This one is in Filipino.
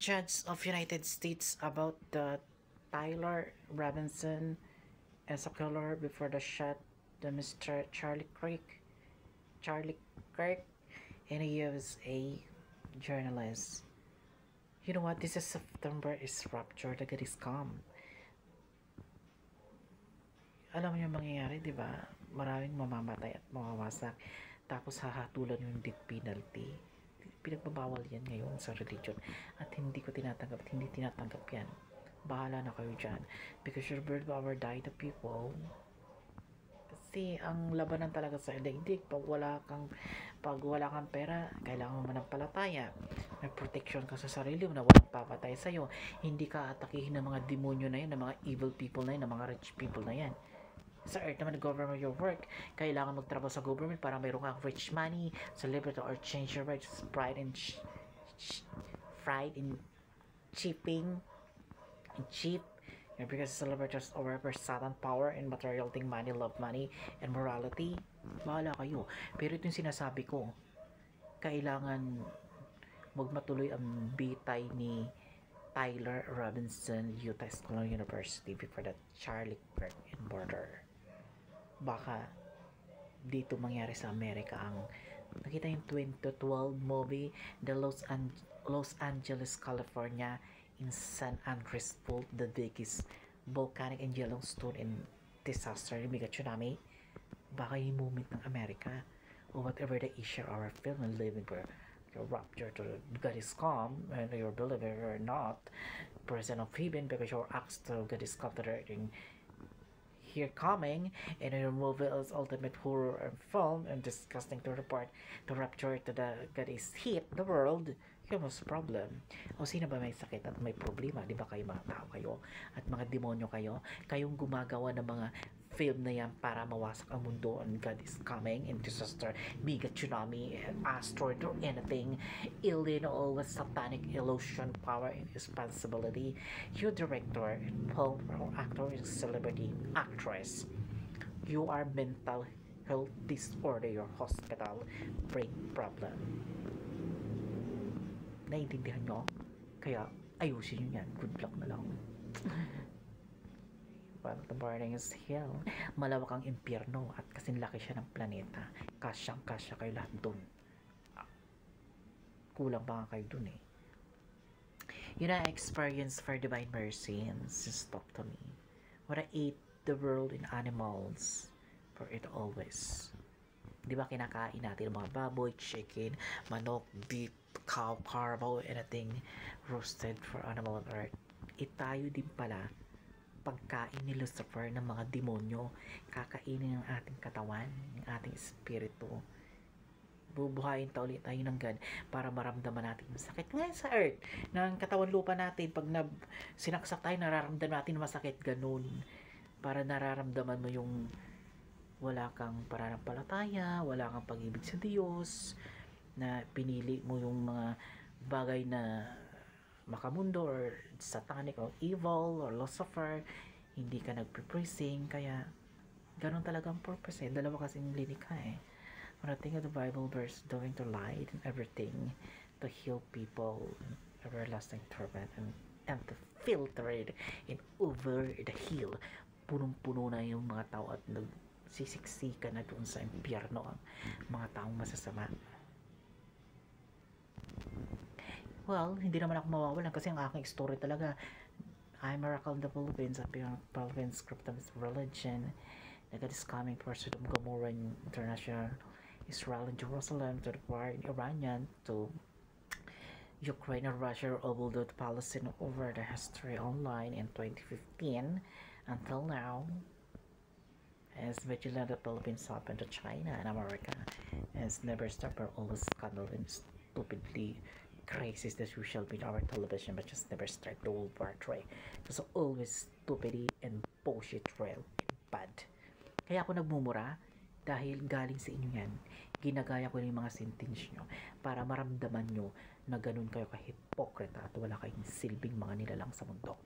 Judge of United States about the Tyler Robinson as a killer before the shot the Mr. Charlie Kirk, and he was a journalist. You know what? This is September is rupture, the God is calm. Alam mo yung mangyayari, di ba? Maraming mamamatay at mawawasak. Tapos hahatulan yung death penalty. Pinagbabawal yan ngayon sa religion. At hindi ko tinatanggap at hindi tinatanggap yan. Bahala na kayo dyan. Because your bird power die the people. Kasi ang labanan talaga sa daigdig, pag wala kang pera, kailangan mo manampalataya. May protection ka sa sarili mo na walang papatay sa'yo. Hindi ka atakihin ng mga demonyo na yan, ng mga evil people na yan, ng mga rich people na yan. Sa earth naman, government your work. Kailangan magtrabaho sa government para mayroon kang rich money, celebrity or change your rights, pride in cheaping, and cheap. Because celebrities over Satan power and material thing, money, love money, and morality. Bahala kayo. Pero ito yung sinasabi ko. Kailangan magmatuloy ang bitay ni Tyler Robinson, Utah School University before that Charlie Kirk in border. Baka dito mangyari sa Amerika ang nakita yung 2012 movie The Los Angeles, California in San Andreas Fault, the biggest volcanic and Yellowstone and disaster, mega tsunami. Baka yung moment ng Amerika or whatever the issue our film and living where your rapture to God is calm and you're believing or not present of heaven because your acts to God is comforting here coming, and your movie is ultimate horror and film and disgusting to report to rapture to the God is hit the world. Yung most problem. O sino ba may sakit at may problema? Di ba kayo mga tao kayo at mga demonyo kayo? Kayong gumagawa ng mga film na yan para mawasak ang mundo and God is coming and disaster, mega tsunami, asteroid or anything, alien or satanic illusion, power and responsibility. Your director, film or actor is celebrity, actress. You are mental health disorder, your hospital, brain problem. Naiintindihan nyo? Kaya ayusin nyo yan. Good luck na lang. But the burning is hell. Malawak ang impyerno at kasing laki siya ng planeta. Kasyang-kasya kayo lahat dun. Kulang pa nga kayo dun eh. Yun ang experience for divine mercy and stop to me. What I ate the world in animals for it always. Di ba kinakain natin mga baboy, chicken, manok, beef, cow, carbo, anything roasted for animal on earth. Tayo din pala pagkain ni Lucifer ng mga demonyo, kakainin ng ating katawan, ng ating espiritu. Bubuhayin ta ulit tayo ng God para maramdaman natin yung sakit ngayon sa earth ng katawan lupa natin. Pag sinaksak tayo, nararamdaman natin masakit, ganun, para nararamdaman mo yung wala kang pananampalataya, wala kang pag-ibig sa Diyos, na pinili mo yung mga bagay na makamundo or satanic or evil or Lucifer, hindi ka nagpe-praising. Kaya ganun talaga ang purpose eh. Dalawa kasing linika eh. When I think of the Bible verse, doing to light and everything to heal people everlasting torment and to filter it and over the hill, punong-puno na yung mga tao at sisiksikan na doon sa impyerno ang mga taong masasama. Well, hindi naman ako mawawalan kasi ang aking story talaga, I'm Miracle in the Philippines, at yung Philippines script of religion, that God is coming for Sodom Gomorrah International, Israel and Jerusalem, to the war in Iranian, to Ukraine and Russia, although the Palestine over the history online in 2015 until now. As vigilant the Philippines happened to China and America, as never stop or always scandal and stupidly crazy the social media or television, but just never strike the whole portray. So always stupidity and bullshit real and bad. Kaya ako nagmumura dahil galing sa inyo yan. Ginagaya ko yung mga sentence nyo para maramdaman nyo na ganun kayo kahipokrita at wala kayong silbing mga nilalang sa mundo.